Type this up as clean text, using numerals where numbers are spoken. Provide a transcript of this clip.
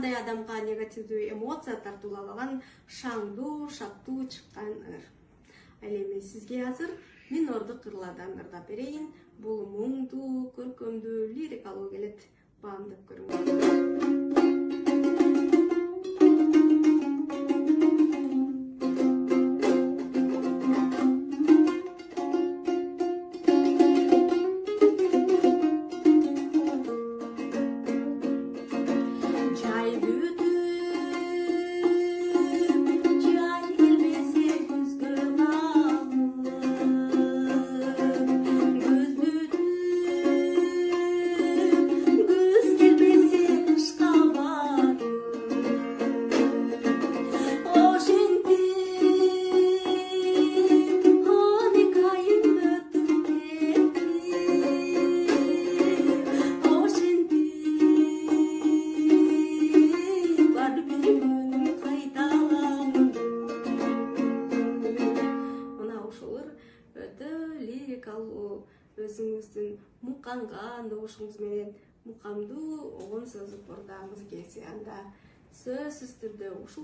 кандай адамга негативдүү эмоция тартуулаган шаңдуу, шаттуу чыккан ыр. Ал эми сизге азыр минордук ырладан ырдап берейин. Бул муңдуу, көркөмдүү, лирикалуу келет. Баамдап көрүңүз. Өтө лирикалуу, өзүңүздүн мукканган добушуңуз менен мукамдуу огон сөзү кордоңуз келсе, анда сөзсүз түрдө ушул